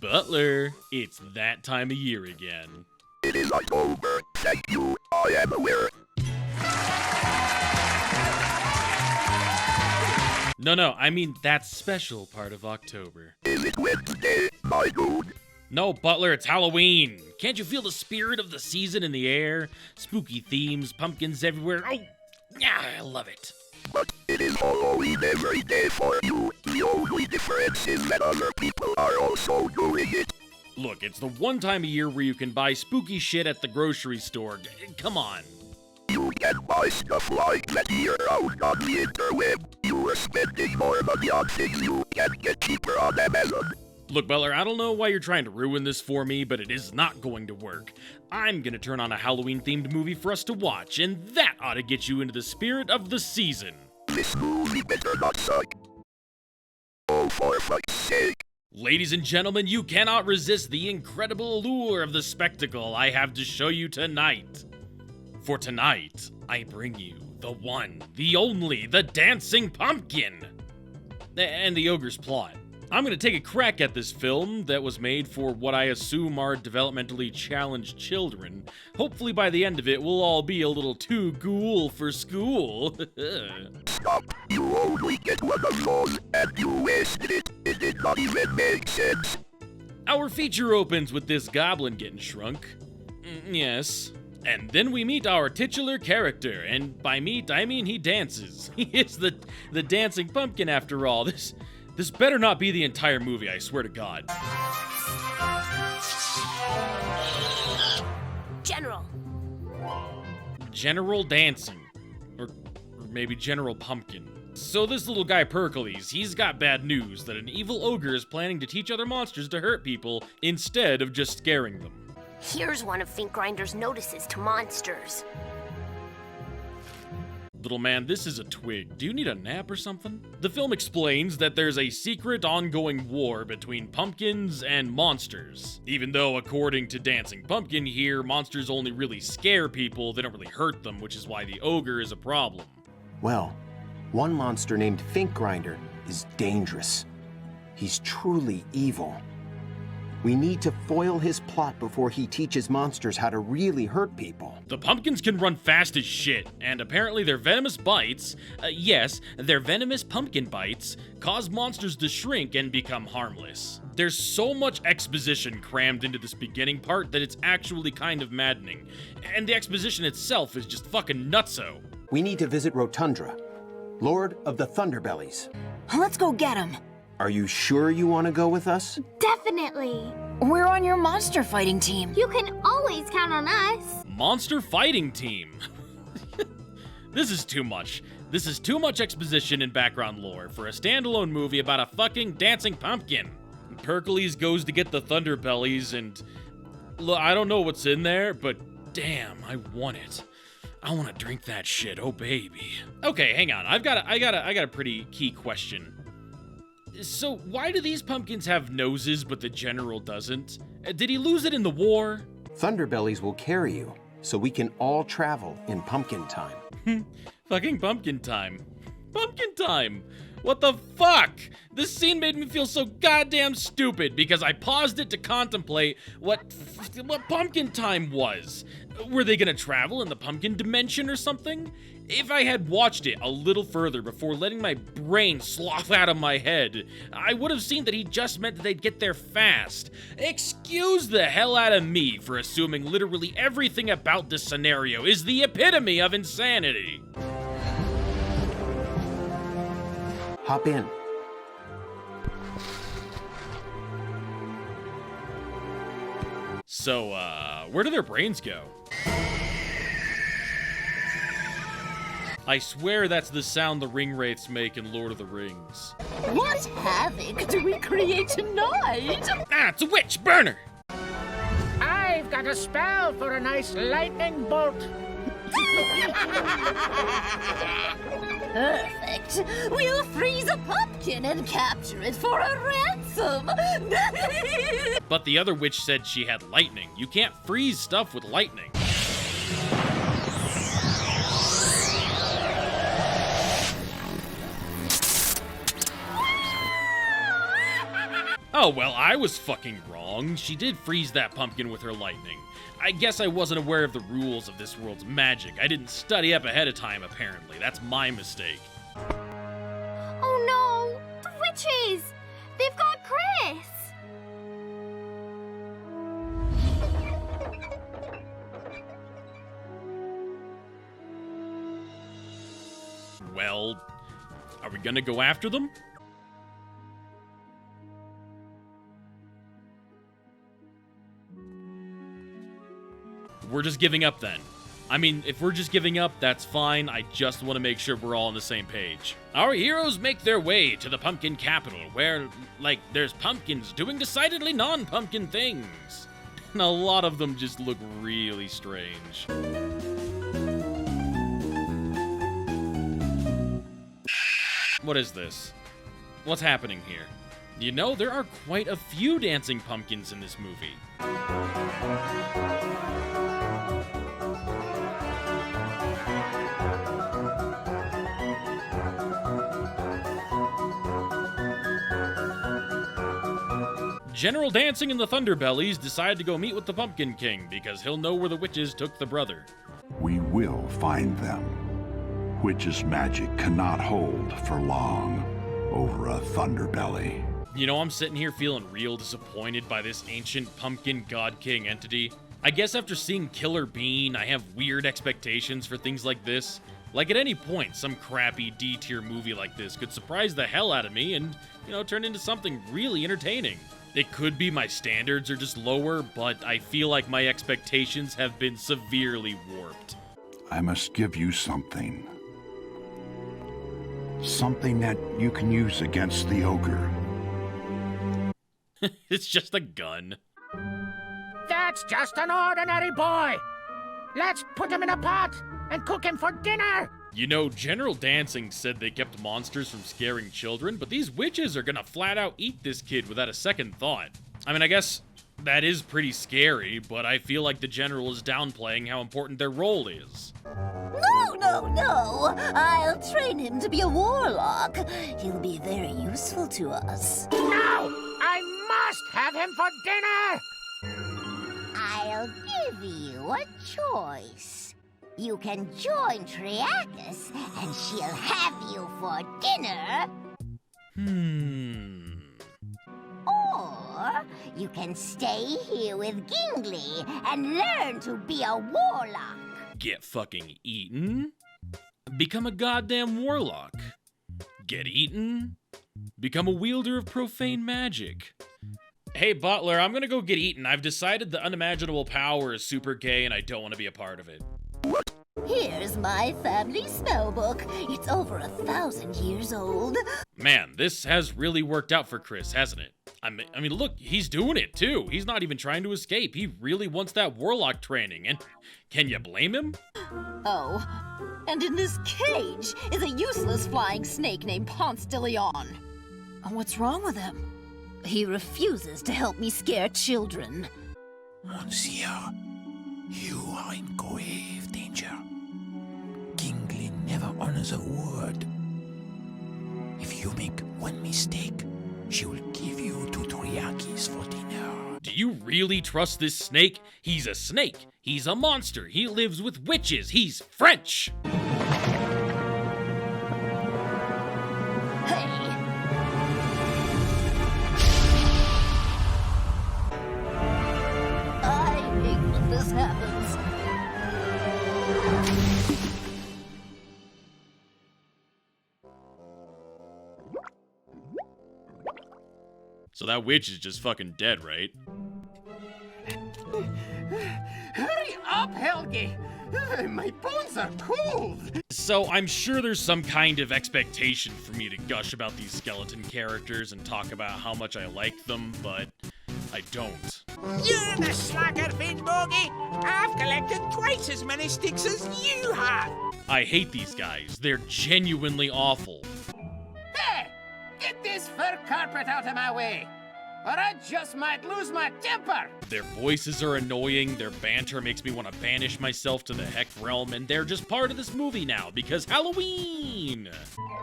Butler, it's that time of year again. It is October. Thank you. I am aware. No, I mean that special part of October. Is it Wednesday, my dude? No, Butler, it's Halloween. Can't you feel the spirit of the season in the air? Spooky themes, pumpkins everywhere. Oh, yeah, I love it. But it is Halloween every day for you. The only difference is that other people are also doing it. Look, it's the one time of year where you can buy spooky shit at the grocery store. Come on. You can buy stuff like that year-round on the interweb. You are spending more money on things you can get cheaper on Amazon. Look, Butler, I don't know why you're trying to ruin this for me, but it is not going to work. I'm gonna turn on a Halloween-themed movie for us to watch, and that ought to get you into the spirit of the season. This movie better not suck. Oh, for fuck's sake. Ladies and gentlemen, you cannot resist the incredible allure of the spectacle I have to show you tonight. For tonight, I bring you the one, the only, the dancing pumpkin! And the ogre's plot. I'm gonna take a crack at this film that was made for what I assume are developmentally challenged children. Hopefully by the end of it, we'll all be a little too cool for school. Stop. You only get one of those, and you wasted it. It did not even make sense. Our feature opens with this goblin getting shrunk. Yes. And then we meet our titular character, and by meet, I mean he dances. He is the dancing pumpkin after all. This better not be the entire movie, I swear to God. General dancing. Or maybe General Pumpkin. So this little guy Pericles, he's got bad news that an evil ogre is planning to teach other monsters to hurt people instead of just scaring them. Here's one of Finkgrinder's notices to monsters. Little man, this is a twig. Do you need a nap or something? The film explains that there's a secret ongoing war between pumpkins and monsters. Even though, according to Dancing Pumpkin here, monsters only really scare people, they don't really hurt them, which is why the ogre is a problem. Well, one monster named Finkgrinder is dangerous. He's truly evil. We need to foil his plot before he teaches monsters how to really hurt people. The pumpkins can run fast as shit, and apparently their venomous bites, yes, their venomous pumpkin bites, cause monsters to shrink and become harmless. There's so much exposition crammed into this beginning part that it's actually kind of maddening, and the exposition itself is just fucking nutso. We need to visit Rotundra, Lord of the Thunderbellies. Let's go get him. Are you sure you want to go with us? Definitely. We're on your monster fighting team. You can always count on us. Monster fighting team. This is too much. This is too much exposition and background lore for a standalone movie about a fucking dancing pumpkin. Pericles goes to get the Thunderbellies and... Look, I don't know what's in there, but damn, I want it. I want to drink that shit, oh baby. Okay, hang on. I got a pretty key question. So why do these pumpkins have noses but the general doesn't? Did he lose it in the war? Thunderbellies will carry you, so we can all travel in pumpkin time. Fucking pumpkin time. Pumpkin time! What the fuck? This scene made me feel so goddamn stupid because I paused it to contemplate what pumpkin time was. Were they gonna travel in the pumpkin dimension or something? If I had watched it a little further before letting my brain slough out of my head, I would have seen that he just meant that they'd get there fast. Excuse the hell out of me for assuming literally everything about this scenario is the epitome of insanity. Hop in. So, where do their brains go? I swear that's the sound the ring wraiths make in Lord of the Rings. What havoc do we create tonight? Ah, it's a witch! Burn her! I've got a spell for a nice lightning bolt. Perfect. We'll freeze a pumpkin and capture it for a ransom. But the other witch said she had lightning. You can't freeze stuff with lightning. Oh, well, I was fucking wrong. She did freeze that pumpkin with her lightning. I guess I wasn't aware of the rules of this world's magic. I didn't study up ahead of time, apparently. That's my mistake. Oh no! The witches! They've got Chris! Well, are we gonna go after them? We're just giving up then. I mean, if we're just giving up, that's fine. I just want to make sure we're all on the same page. Our heroes make their way to the pumpkin capital, where, like, there's pumpkins doing decidedly non-pumpkin things. And a lot of them just look really strange. What is this? What's happening here? You know, there are quite a few dancing pumpkins in this movie. General Dancing and the Thunderbellies decide to go meet with the Pumpkin King because he'll know where the witches took the brother. We will find them. Witch's magic cannot hold for long over a Thunderbelly. You know, I'm sitting here feeling real disappointed by this ancient pumpkin god king entity. I guess after seeing Killer Bean, I have weird expectations for things like this. Like at any point, some crappy D-tier movie like this could surprise the hell out of me and, you know, turn into something really entertaining. It could be my standards are just lower, but I feel like my expectations have been severely warped. I must give you something. Something that you can use against the ogre. It's just a gun. That's just an ordinary boy. Let's put him in a pot and cook him for dinner. You know, General Dancing said they kept monsters from scaring children, but these witches are gonna flat out eat this kid without a second thought. I mean, I guess that is pretty scary, but I feel like the General is downplaying how important their role is. No. I'll train him to be a warlock. He'll be very useful to us. No! I must have him for dinner! I'll give you a choice. You can join Triacus, and she'll have you for dinner. Or you can stay here with Gingly and learn to be a warlock. Get fucking eaten? Become a goddamn warlock. Get eaten? Become a wielder of profane magic. Hey, Butler, I'm gonna go get eaten. I've decided the unimaginable power is super gay and I don't want to be a part of it. Here's my family spellbook. It's over 1,000 years old. Man, this has really worked out for Chris, hasn't it? I mean, look, he's doing it too. He's not even trying to escape. He really wants that warlock training, and can you blame him? Oh, and in this cage is a useless flying snake named Ponce de Leon. What's wrong with him? He refuses to help me scare children. Monsieur, you are in grave danger. Gingly never honors a word. If you make one mistake, she will give you to Triakis for dinner. Do you really trust this snake? He's a snake. He's a monster. He lives with witches. He's French. Hey! I hate when this happens. So that witch is just fucking dead, right? Hurry up, Helgi! My bones are cold! So I'm sure there's some kind of expectation for me to gush about these skeleton characters and talk about how much I like them, but I don't. You're the slacker, Finbogey! I've collected twice as many sticks as you have! I hate these guys. They're genuinely awful. Hey! Get this fur carpet out of my way, or I just might lose my temper! Their voices are annoying, their banter makes me want to banish myself to the Heck realm, and they're just part of this movie now, because Halloween!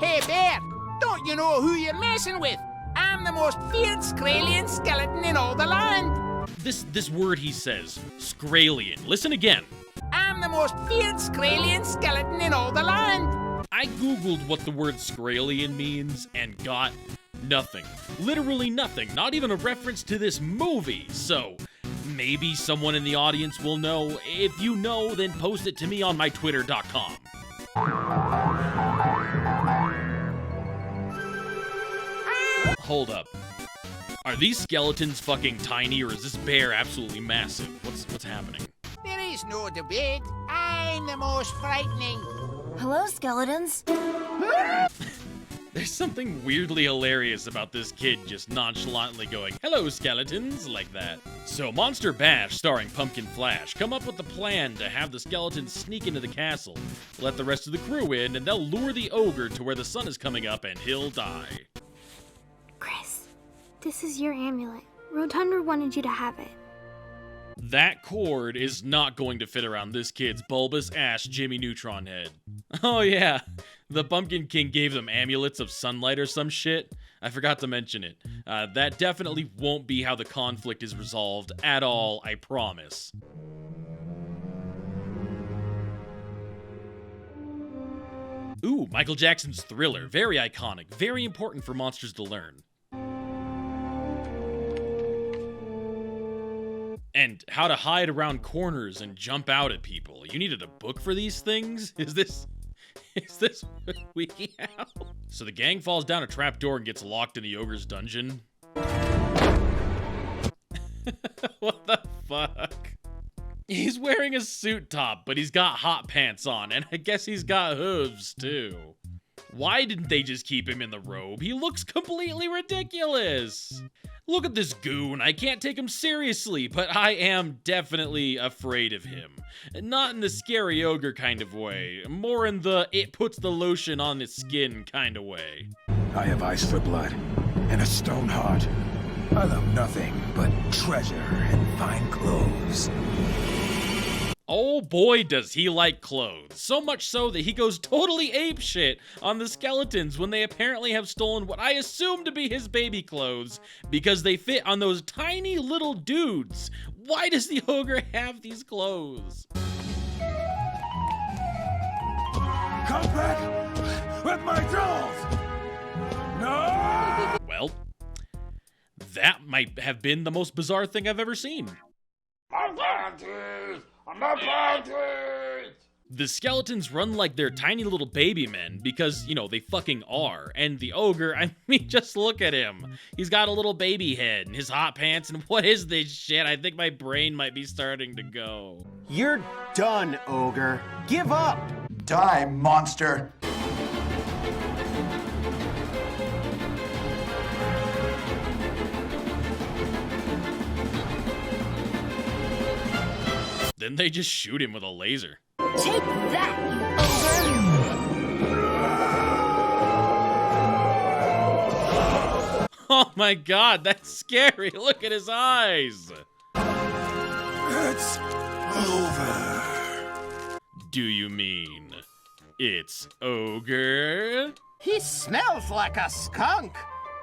Hey, Bear! Don't you know who you're messing with? I'm the most feared Skralian skeleton in all the land. This word he says, Skralian. Listen again. I'm the most feared Skralian skeleton in all the land. I googled what the word Skralian means and got nothing. Literally nothing. Not even a reference to this movie. So, maybe someone in the audience will know. If you know, then post it to me on my twitter.com. Hold up. Are these skeletons fucking tiny, or is this bear absolutely massive? What's happening? There is no debate. I'm the most frightening. Hello, skeletons. There's something weirdly hilarious about this kid just nonchalantly going, "Hello, skeletons," like that. So Monster Bash, starring Pumpkin Flash, come up with the plan to have the skeletons sneak into the castle, let the rest of the crew in, and they'll lure the ogre to where the sun is coming up and he'll die. Chris, this is your amulet. Rotunda wanted you to have it. That cord is not going to fit around this kid's bulbous ass Jimmy Neutron head. Oh yeah, the Pumpkin King gave them amulets of sunlight or some shit. I forgot to mention it. That definitely won't be how the conflict is resolved at all, I promise. Ooh, Michael Jackson's Thriller. Very iconic. Very important for monsters to learn. And how to hide around corners and jump out at people. You needed a book for these things? Is this what we have? So the gang falls down a trapdoor and gets locked in the ogre's dungeon. What the fuck? He's wearing a suit top, but he's got hot pants on, and I guess he's got hooves too. Why didn't they just keep him in the robe? He looks completely ridiculous. Look at this goon. I can't take him seriously, but I am definitely afraid of him. Not in the scary ogre kind of way, more in the it puts the lotion on its skin kind of way. I have ice for blood and a stone heart. I love nothing but treasure and fine clothes. Oh boy, does he like clothes. So much so that he goes totally apeshit on the skeletons when they apparently have stolen what I assume to be his baby clothes because they fit on those tiny little dudes. Why does the ogre have these clothes? Come back with my dolls! No! Well, that might have been the most bizarre thing I've ever seen. My panties! My panties! The skeletons run like they're tiny little baby men because, you know, they fucking are. And the ogre, I mean, just look at him. He's got a little baby head and his hot pants, and what is this shit? I think my brain might be starting to go. You're done, ogre. Give up! Die, monster! Then they just shoot him with a laser. Take that, you ogre! Oh my god, that's scary. Look at his eyes. It's over. Do you mean it's ogre? He smells like a skunk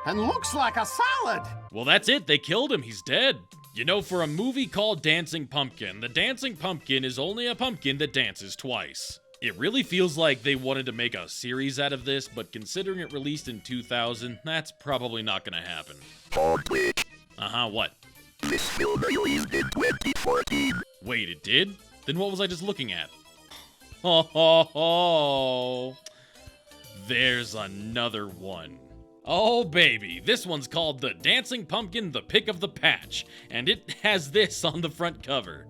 and looks like a salad. Well, that's it. They killed him. He's dead. You know, for a movie called Dancing Pumpkin, the Dancing Pumpkin is only a pumpkin that dances twice. It really feels like they wanted to make a series out of this, but considering it released in 2000, that's probably not gonna happen. HauntLich. What? This film released in 2014. Wait, it did? Then what was I just looking at? Oh, there's another one. Oh baby, this one's called The Dancing Pumpkin, The Pick of the Patch, and it has this on the front cover.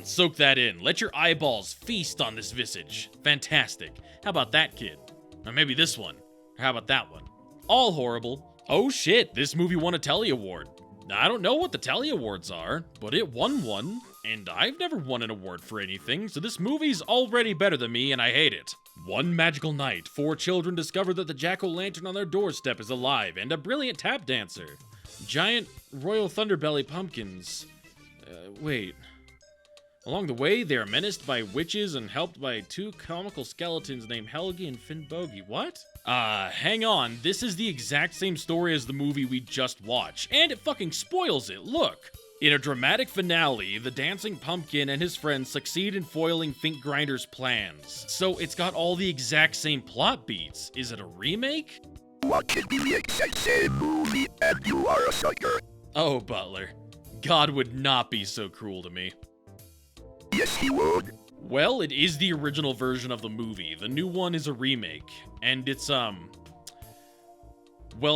Soak that in. Let your eyeballs feast on this visage. Fantastic. How about that, kid? Or maybe this one. Or how about that one? All horrible. Oh shit, this movie won a Telly Award. Now, I don't know what the Telly Awards are, but it won one, and I've never won an award for anything, so this movie's already better than me, and I hate it. One magical night, 4 children discover that the jack-o'-lantern on their doorstep is alive and a brilliant tap dancer. Giant Royal Thunderbelly pumpkins. Wait. Along the way, they are menaced by witches and helped by 2 comical skeletons named Helgi and Finnbogi. What? Hang on. This is the exact same story as the movie we just watched, and it fucking spoils it. Look. In a dramatic finale, the dancing pumpkin and his friends succeed in foiling Finkgrinder's plans. So it's got all the exact same plot beats. Is it a remake? What could be the exact same movie and you are a sucker? Oh, Butler. God would not be so cruel to me. Yes, he would. Well, it is the original version of the movie. The new one is a remake. And it's, well,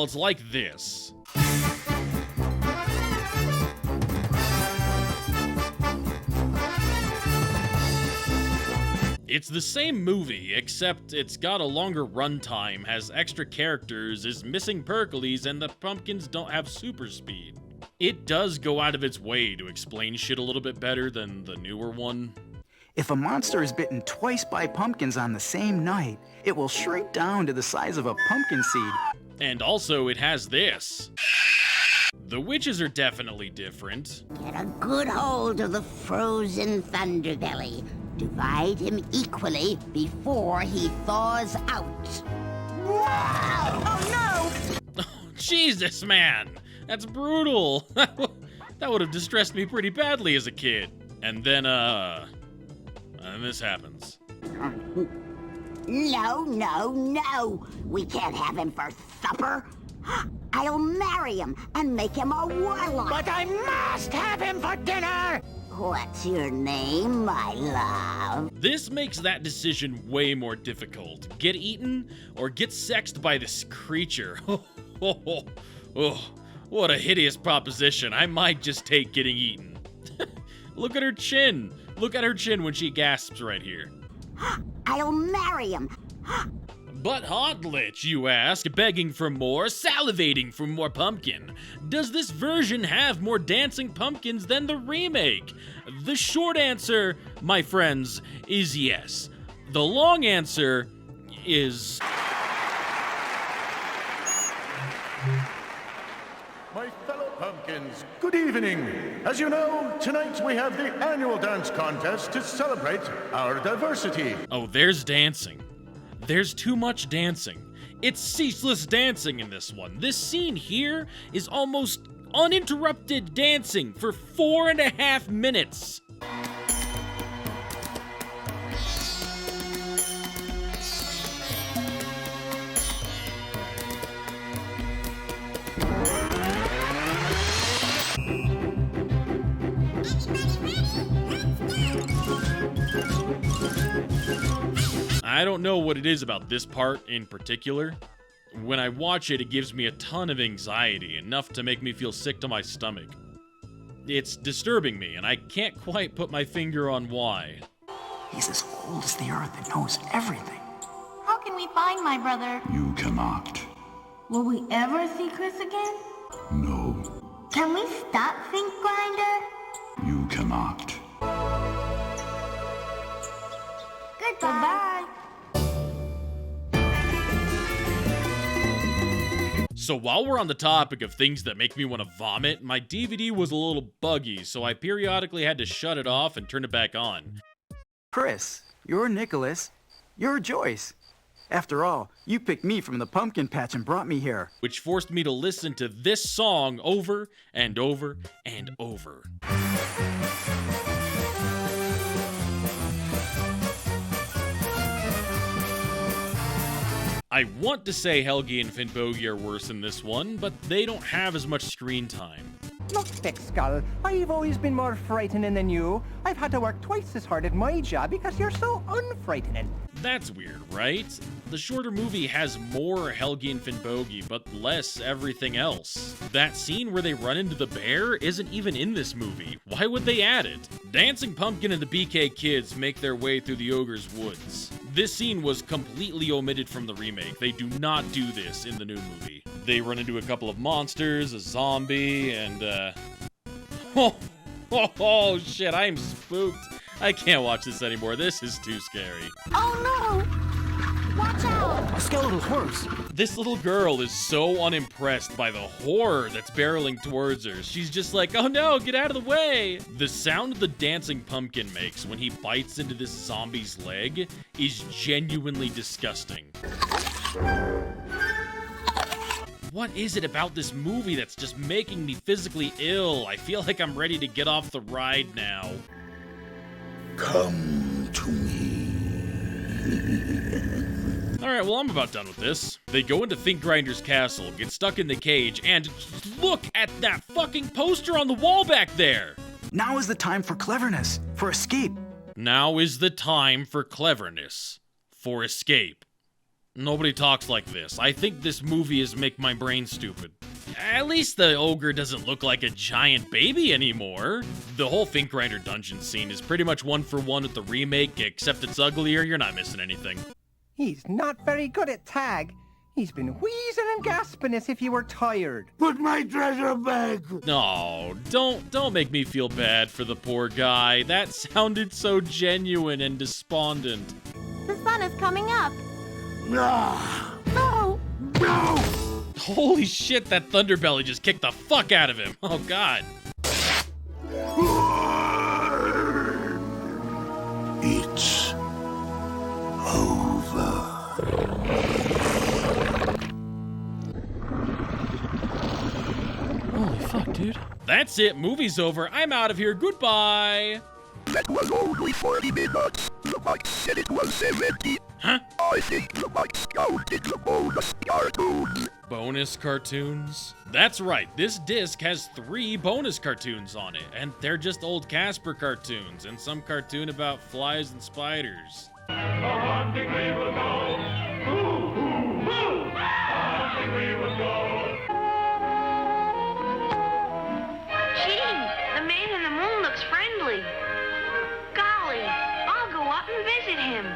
it's like this. It's the same movie, except it's got a longer runtime, has extra characters, is missing Pericles, and the pumpkins don't have super speed. It does go out of its way to explain shit a little bit better than the newer one. If a monster is bitten twice by pumpkins on the same night, it will shrink down to the size of a pumpkin seed. And also, it has this. The witches are definitely different. Get a good hold of the frozen Thunderbelly. Divide him equally before he thaws out. Whoa! Oh no! Oh, Jesus, man! That's brutal! That would have distressed me pretty badly as a kid. And then, and this happens. No, no, no! We can't have him for supper. I'll marry him and make him a warlock. But I must have him for dinner! What's your name, my love? This makes that decision way more difficult. Get eaten or get sexed by this creature. Oh, what a hideous proposition. I might just take getting eaten. Look at her chin. Look at her chin when she gasps right here. I'll marry him. But HauntLich, you ask, begging for more, salivating for more pumpkin. Does this version have more dancing pumpkins than the remake? The short answer, my friends, is yes. The long answer is... My fellow pumpkins, good evening. As you know, tonight we have the annual dance contest to celebrate our diversity. Oh, there's dancing. There's too much dancing. It's ceaseless dancing in this one. This scene here is almost uninterrupted dancing for 4.5 minutes. I don't know what it is about this part in particular. When I watch it, it gives me a ton of anxiety, enough to make me feel sick to my stomach. It's disturbing me, and I can't quite put my finger on why. He's as old as the earth and knows everything. How can we find my brother? You cannot. Will we ever see Chris again? No. Can we stop Finkgrinder? You cannot. Goodbye. So while we're on the topic of things that make me want to vomit, my DVD was a little buggy, so I periodically had to shut it off and turn it back on. Chris, you're Nicholas. You're Joyce. After all, you picked me from the pumpkin patch and brought me here. Which forced me to listen to this song over and over and over. I want to say Helgi and Finnbogi are worse in this one, but they don't have as much screen time. Look, Thick Skull, I've always been more frightening than you. I've had to work twice as hard at my job because you're so unfrightening. That's weird, right? The shorter movie has more Helgi and Finnbogi, but less everything else. That scene where they run into the bear isn't even in this movie. Why would they add it? Dancing Pumpkin and the BK Kids make their way through the ogre's woods. This scene was completely omitted from the remake. They do not do this in the new movie. They run into a couple of monsters, a zombie, and oh shit, I am spooked. I can't watch this anymore. This is too scary. Oh no! Watch out! A skeletal horse. This little girl is so unimpressed by the horror that's barreling towards her. She's just like, oh no, get out of the way. The sound the dancing pumpkin makes when he bites into this zombie's leg is genuinely disgusting. What is it about this movie that's just making me physically ill? I feel like I'm ready to get off the ride now. Come to me. Alright, well, I'm about done with this. They go into Think Grinder's castle, get stuck in the cage, and look at that fucking poster on the wall back there! Now is the time for cleverness, for escape. Now is the time for cleverness, for escape. Nobody talks like this. I think this movie is make my brain stupid. At least the ogre doesn't look like a giant baby anymore. The whole Think Grinder dungeon scene is pretty much one for one with the remake, except it's uglier. You're not missing anything. He's not very good at tag. He's been wheezing and gasping as if he were tired. Put my treasure back! No, don't make me feel bad for the poor guy. That sounded so genuine and despondent. The sun is coming up. No! No! Holy shit, that Thunderbelly just kicked the fuck out of him. Oh god. It's over. Holy fuck, dude. That's it. Movie's over. I'm out of here. Goodbye. That was only 40 minutes. The box said it was 70. Huh? I think the box counted the bonus cartoon. Bonus cartoons? That's right. This disc has 3 bonus cartoons on it, and they're just old Casper cartoons and some cartoon about flies and spiders. Hunting we will go. Hunting we will go. Gee, the man in the moon looks friendly. Golly, I'll go up and visit him.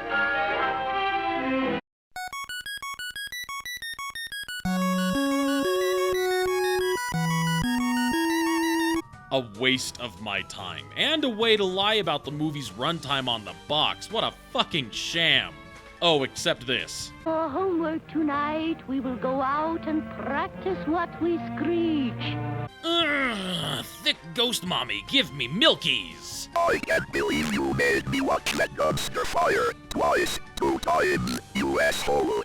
A waste of my time, and a way to lie about the movie's runtime on the box. What a fucking sham. Oh, except this. For homework tonight, we will go out and practice what we screech. Ugh, thick ghost mommy, give me milkies. I can't believe you made me watch that dumpster fire twice, 2 times, you asshole.